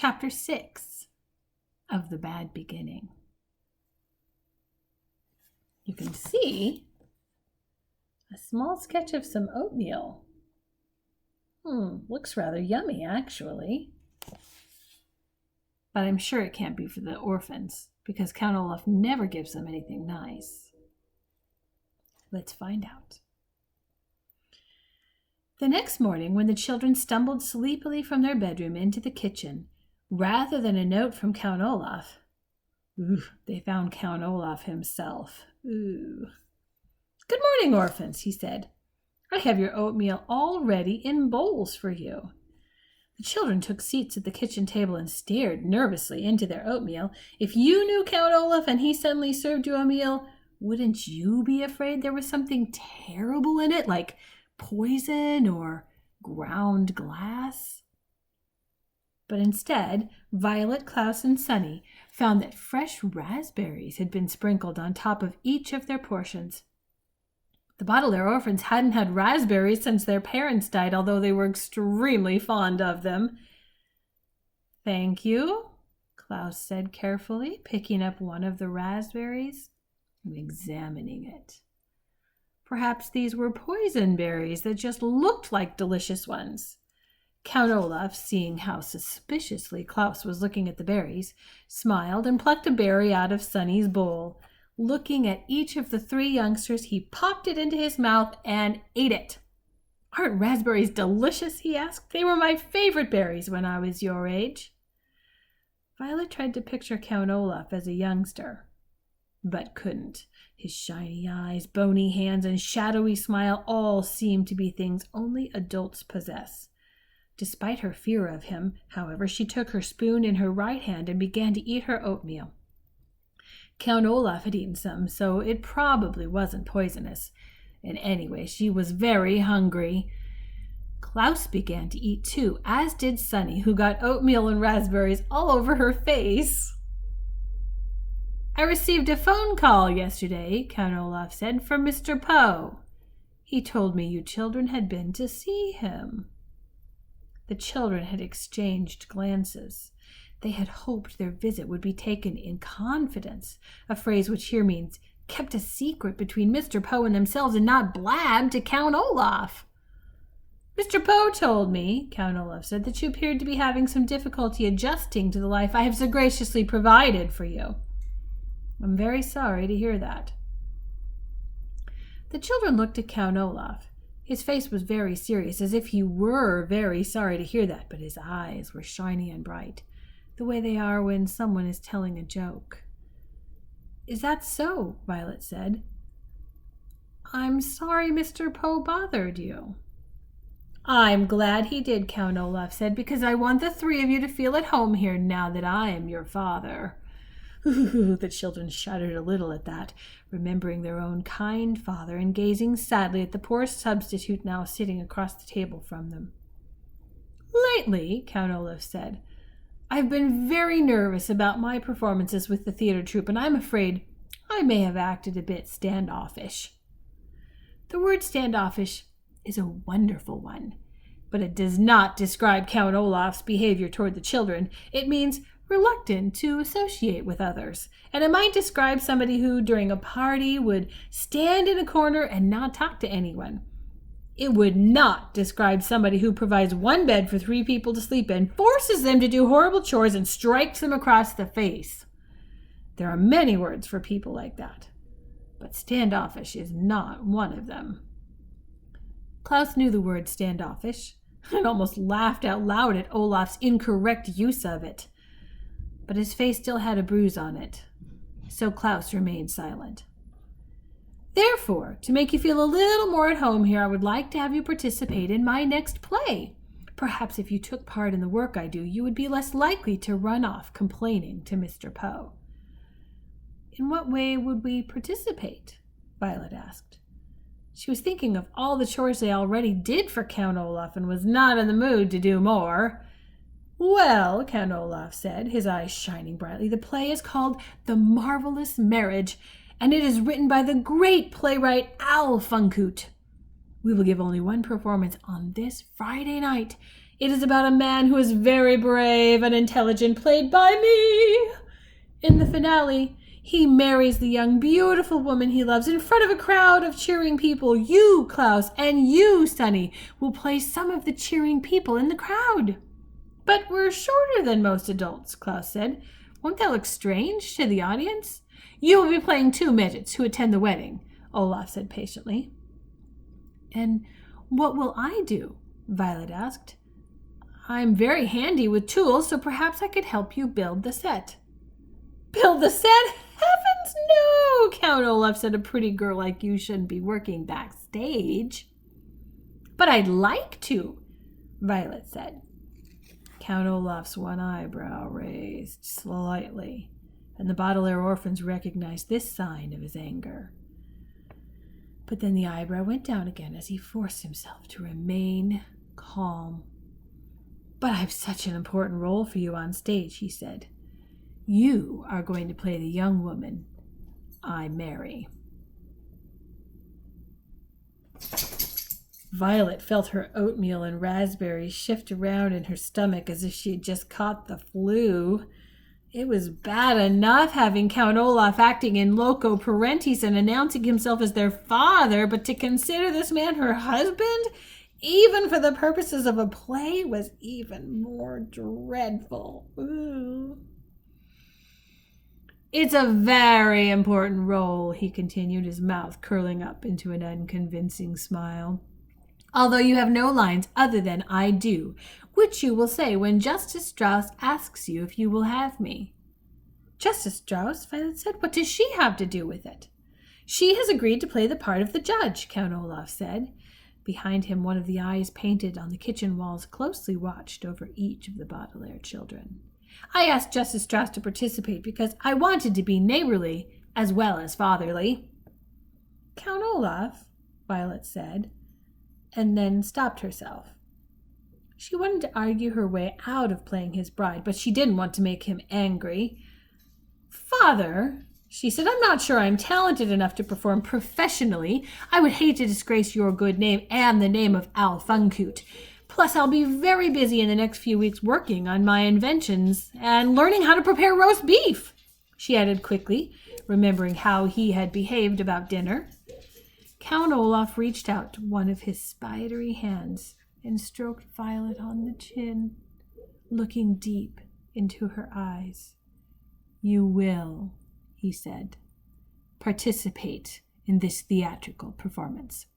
Chapter 6 of The Bad Beginning. You can see a small sketch of some oatmeal. Looks rather yummy, actually. But I'm sure it can't be for the orphans, because Count Olaf never gives them anything nice. Let's find out. The next morning, when the children stumbled sleepily from their bedroom into the kitchen, rather than a note from Count Olaf, they found Count Olaf himself. Good morning, orphans, he said. I have your oatmeal all ready in bowls for you. The children took seats at the kitchen table and stared nervously into their oatmeal. If you knew Count Olaf and he suddenly served you a meal, wouldn't you be afraid there was something terrible in it, like poison or ground glass? But instead, Violet, Klaus, and Sunny found that fresh raspberries had been sprinkled on top of each of their portions. The Baudelaire orphans hadn't had raspberries since their parents died, although they were extremely fond of them. Thank you, Klaus said carefully, picking up one of the raspberries and examining it. Perhaps these were poison berries that just looked like delicious ones. Count Olaf, seeing how suspiciously Klaus was looking at the berries, smiled and plucked a berry out of Sunny's bowl. Looking at each of the three youngsters, he popped it into his mouth and ate it. Aren't raspberries delicious? He asked. They were my favorite berries when I was your age. Violet tried to picture Count Olaf as a youngster, but couldn't. His shiny eyes, bony hands, and shadowy smile all seemed to be things only adults possess. Despite her fear of him, however, she took her spoon in her right hand and began to eat her oatmeal. Count Olaf had eaten some, so it probably wasn't poisonous. And anyway, she was very hungry. Klaus began to eat too, as did Sunny, who got oatmeal and raspberries all over her face. I received a phone call yesterday, Count Olaf said, from Mr. Poe. He told me you children had been to see him. The children had exchanged glances. They had hoped their visit would be taken in confidence, a phrase which here means kept a secret between Mr. Poe and themselves and not blabbed to Count Olaf. Mr. Poe told me, Count Olaf said, that you appeared to be having some difficulty adjusting to the life I have so graciously provided for you. I'm very sorry to hear that. The children looked at Count Olaf. His face was very serious, as if he were very sorry to hear that, but his eyes were shiny and bright, the way they are when someone is telling a joke. Is that so? Violet said. I'm sorry Mr. Poe bothered you. I'm glad he did, Count Olaf said, because I want the three of you to feel at home here now that I am your father. The children shuddered a little at that, remembering their own kind father and gazing sadly at the poor substitute now sitting across the table from them. Lately, Count Olaf said, I've been very nervous about my performances with the theater troupe, and I'm afraid I may have acted a bit standoffish. The word standoffish is a wonderful one, but it does not describe Count Olaf's behavior toward the children. It means reluctant to associate with others, and it might describe somebody who, during a party, would stand in a corner and not talk to anyone. It would not describe somebody who provides one bed for 3 people to sleep in, forces them to do horrible chores, and strikes them across the face. There are many words for people like that, but standoffish is not one of them. Klaus knew the word standoffish and almost laughed out loud at Olaf's incorrect use of it. But his face still had a bruise on it, so Klaus remained silent. Therefore, to make you feel a little more at home here, I would like to have you participate in my next play. Perhaps if you took part in the work I do, you would be less likely to run off complaining to Mr. Poe. In what way would we participate? Violet asked. She was thinking of all the chores they already did for Count Olaf and was not in the mood to do more. Well, Count Olaf said, his eyes shining brightly, the play is called The Marvelous Marriage, and it is written by the great playwright Al Funkut. We will give only one performance on this Friday night. It is about a man who is very brave and intelligent, played by me. In the finale, he marries the young, beautiful woman he loves in front of a crowd of cheering people. You, Klaus, and you, Sonny, will play some of the cheering people in the crowd. But we're shorter than most adults, Klaus said. Won't that look strange to the audience? You will be playing 2 midgets who attend the wedding, Olaf said patiently. And what will I do? Violet asked. I'm very handy with tools, so perhaps I could help you build the set. Build the set? Heavens no! Count Olaf said, a pretty girl like you shouldn't be working backstage. But I'd like to, Violet said. Count Olaf's one eyebrow raised slightly, and the Baudelaire orphans recognized this sign of his anger. But then the eyebrow went down again as he forced himself to remain calm. But I've such an important role for you on stage, he said. You are going to play the young woman I marry. Violet felt her oatmeal and raspberries shift around in her stomach as if she had just caught the flu. It was bad enough having Count Olaf acting in loco parentis and announcing himself as their father, but to consider this man her husband, even for the purposes of a play, was even more dreadful. Ooh. It's a very important role, he continued, his mouth curling up into an unconvincing smile. Although you have no lines other than I do, which you will say when Justice Strauss asks you if you will have me. Justice Strauss, Violet said. What does she have to do with it? She has agreed to play the part of the judge, Count Olaf said. Behind him, one of the eyes painted on the kitchen walls closely watched over each of the Baudelaire children. I asked Justice Strauss to participate because I wanted to be neighborly as well as fatherly. Count Olaf, Violet said, and then stopped herself. She wanted to argue her way out of playing his bride, but she didn't want to make him angry. Father, she said, I'm not sure I'm talented enough to perform professionally. I would hate to disgrace your good name and the name of Al Funkute. Plus, I'll be very busy in the next few weeks working on my inventions and learning how to prepare roast beef, she added quickly, remembering how he had behaved about dinner. Count Olaf reached out to one of his spidery hands and stroked Violet on the chin, looking deep into her eyes. You will, he said, participate in this theatrical performance.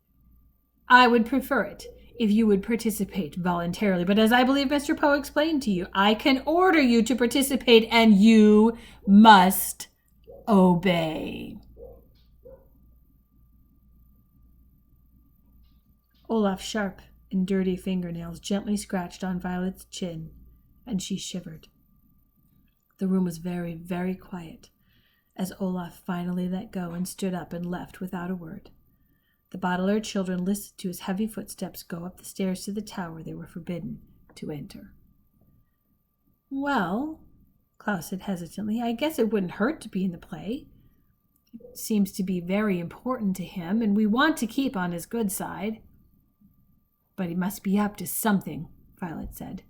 I would prefer it if you would participate voluntarily, but as I believe Mr. Poe explained to you, I can order you to participate and you must obey. Olaf's sharp and dirty fingernails gently scratched on Violet's chin, and she shivered. The room was very, very quiet as Olaf finally let go and stood up and left without a word. The Baudelaire children listened to his heavy footsteps go up the stairs to the tower they were forbidden to enter. Well, Klaus said hesitantly, I guess it wouldn't hurt to be in the play. It seems to be very important to him, and we want to keep on his good side. But he must be up to something, Violet said.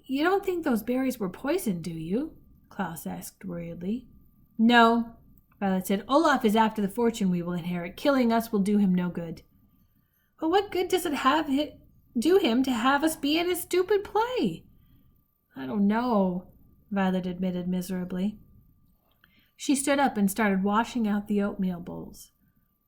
You don't think those berries were poisoned, do you? Klaus asked worriedly. No, Violet said. Olaf is after the fortune we will inherit. Killing us will do him no good. But what good does it do him to have us be in his stupid play? I don't know, Violet admitted miserably. She stood up and started washing out the oatmeal bowls.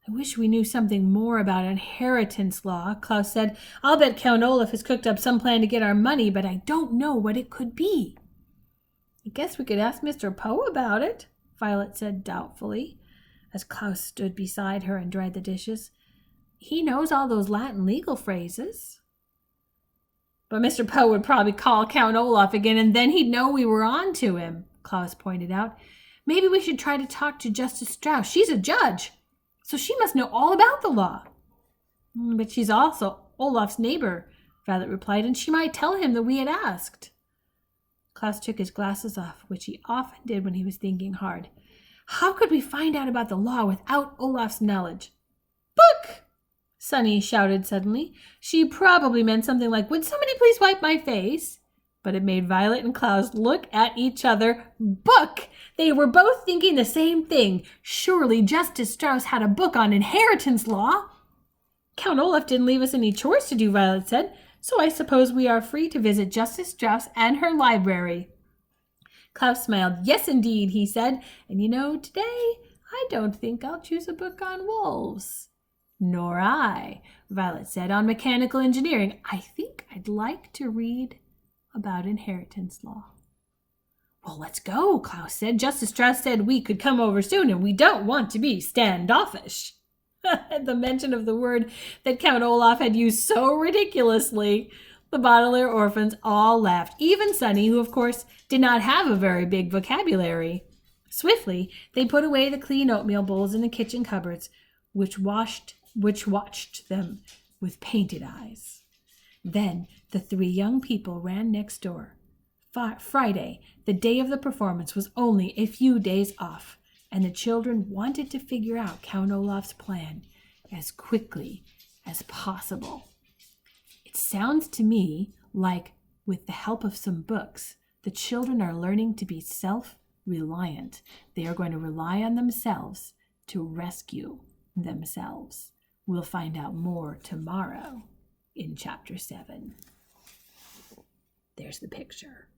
I wish we knew something more about inheritance law, Klaus said. I'll bet Count Olaf has cooked up some plan to get our money, but I don't know what it could be. I guess we could ask Mr. Poe about it, Violet said doubtfully, as Klaus stood beside her and dried the dishes. He knows all those Latin legal phrases. But Mr. Poe would probably call Count Olaf again, and then he'd know we were on to him, Klaus pointed out. Maybe we should try to talk to Justice Strauss. She's a judge, so she must know all about the law. But she's also Olaf's neighbor, Violet replied, and she might tell him that we had asked. Klaus took his glasses off, which he often did when he was thinking hard. How could we find out about the law without Olaf's knowledge? Book, Sunny shouted suddenly. She probably meant something like, "Would somebody please wipe my face?" But it made Violet and Klaus look at each other. Book! They were both thinking the same thing. Surely Justice Strauss had a book on inheritance law. "Count Olaf didn't leave us any chores to do," Violet said, "so I suppose we are free to visit Justice Strauss and her library." Klaus smiled. "Yes, indeed," he said. "And today I don't think I'll choose a book on wolves." "Nor I," Violet said, "on mechanical engineering. I think I'd like to read about inheritance law." "Well, let's go," Klaus said. "Justice Strauss said we could come over soon, and we don't want to be standoffish." At the mention of the word that Count Olaf had used so ridiculously, the Baudelaire orphans all laughed, even Sunny, who, of course, did not have a very big vocabulary. Swiftly, they put away the clean oatmeal bowls in the kitchen cupboards, which watched them with painted eyes. Then the three young people ran next door. Friday, the day of the performance, was only a few days off, and the children wanted to figure out Count Olaf's plan as quickly as possible. It sounds to me like, with the help of some books, the children are learning to be self-reliant. They are going to rely on themselves to rescue themselves. We'll find out more tomorrow in Chapter 7. There's the picture.